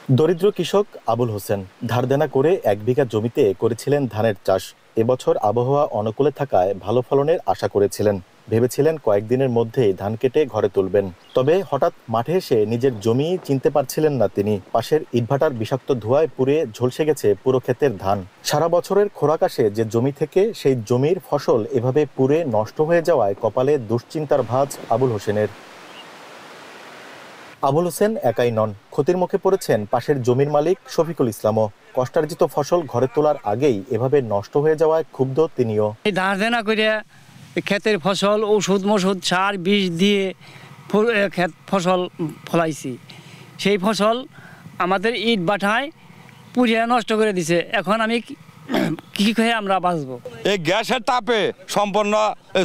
দরিদ্র কৃষক আবুল হোসেন ধার দেনা করে 1 বিঘা জমিতে করেছিলেন ধানের চাষ। এবছর আবহাওয়া অনুকূলে থাকায় ভালো ফলনের আশা করেছিলেন। ভেবেছিলেন কয়েকদিনের মধ্যেই ধান কেটে ঘরে তুলবেন। তবে হঠাৎ মাঠে এসে নিজের জমি চিনতে পারছিলেন না তিনি। পাশের ইটভাটার বিষাক্ত ধোঁয়ায় পুড়ে ঝলসে গেছে পুরো ক্ষেতের ধান। সারা বছরের খোরাক আসে যে জমি থেকে, সেই জমির ফসল এভাবে পুড়ে নষ্ট হয়ে যাওয়ায় কপালে দুশ্চিন্তার ভাঁজ আবুল হোসেনের। আবুল হোসেন একাই নন, ক্ষতির মুখে পড়েছেন পাশের জমির মালিক শফিকুল ইসলামও। কষ্টার্জিত ফসল ঘরে তোলার আগেই এভাবে নষ্ট হয়ে যাওয়ায় ক্ষুব্ধ তিনিও। ধার দেনা করে ক্ষেতের ফসল ওষুধ মষুধ সার বিষ দিয়ে ক্ষেত ফসল ফলাইছি, সেই ফসল আমাদের ইট বাঠায় পুড়িয়ে নষ্ট করে দিছে। এখন আমি কি খেয়ে আমরা বাঁচবো? এই গ্যাসের তাপে সম্পূর্ণ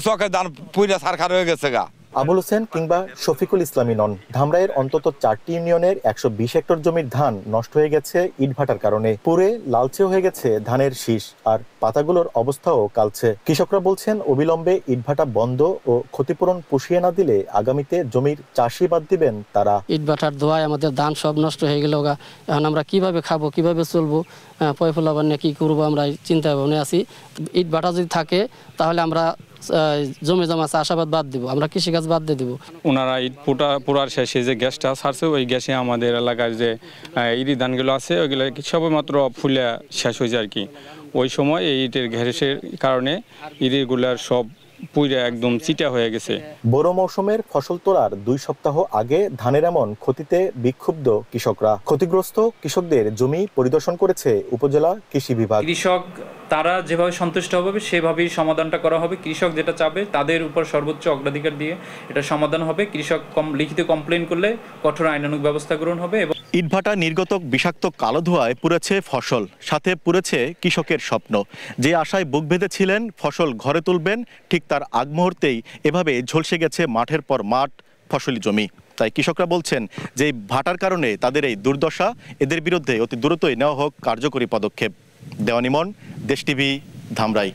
চোখের ধান পুড়ে ছারখার হয়ে গেছে গা। আবুল হোসেন কিংবা শফিকুল ইসলামই নন, ধামরাইয়ের অন্তত 4টি ইউনিয়নের 120 হেক্টর জমির ধান নষ্ট হয়ে গেছে ইটভাটার কারণে। পুড়ে লালচে হয়ে গেছে ধানের শীষ, আর পাতাগুলোর অবস্থাও কালছে। কৃষকরা বলছেন অবিলম্বে ইটভাটা বন্ধ ও ক্ষতিপূরণ পুষিয়ে না দিলে আগামীতে জমির চাষই বাদ দিবেন তারা। ইটভাটার ধোঁয়ায় আমাদের ধান সব নষ্ট হয়ে গেল গা। এখন আমরা কিভাবে খাবো, কিভাবে চলবো, পয়ফলাবান নিয়ে কি করবো, আমরা চিন্তা ভাবনা আছি। ইটভাটা যদি থাকে তাহলে আমরা জমি জমা চাষাবাদ বাদ দিব, আমরা কৃষিকাজ বাদ দিয়ে দিব। ওনারা ইট পোড়ার শেষে যে গ্যাসটা ছাড়ছে, ওই গ্যাসে আমাদের এলাকার যে ইরি ধানগুলো আছে ওইগুলো সবেমাত্র ফুলে শেষ হয়ে যায় আর কি। ওই সময় এই ইটের গ্যাসের কারণে ইরিগুলার সব পুইরা একদম চিটা হয়ে গেছে। বড় মৌসুমের ফসল তোলার 2 সপ্তাহ আগে ধানের এমন ক্ষতিতে বিক্ষুব্ধ কৃষকরা। ক্ষতিগ্রস্ত কৃষকদের জমি পরিদর্শন করেছে উপজেলা কৃষি বিভাগ। কৃষক তারা যেভাবে সন্তুষ্ট হবে সেভাবেই সমাধানটা করা হবে। কৃষক যেটা চাবে তাদের উপর সর্বোচ্চ অগ্রাধিকার দিয়ে এটা সমাধান হবে। কৃষক লিখিত কমপ্লেন করলে কঠোর আইনানুগ ব্যবস্থা গ্রহণ হবে। এবং ইটভাটা নির্গত বিষাক্ত কালো ধোঁয়ায় পুড়েছে ফসল, সাথে পুড়েছে কৃষকের স্বপ্ন। যে আশায় বুক বেঁধেছিলেন ফসল ঘরে তুলবেন, ঠিক তার আগ মুহূর্তেই এভাবে ঝলসে গেছে মাঠের পর মাঠ ফসলি জমি। তাই কৃষকরা বলছেন যে ভাটার কারণে তাদের এই দুর্দশা, এদের বিরুদ্ধে অতি দ্রুতই নেওয়া হোক কার্যকরী পদক্ষেপ। দেওয়ান ইমন, দেশ টিভি, ধামরাই।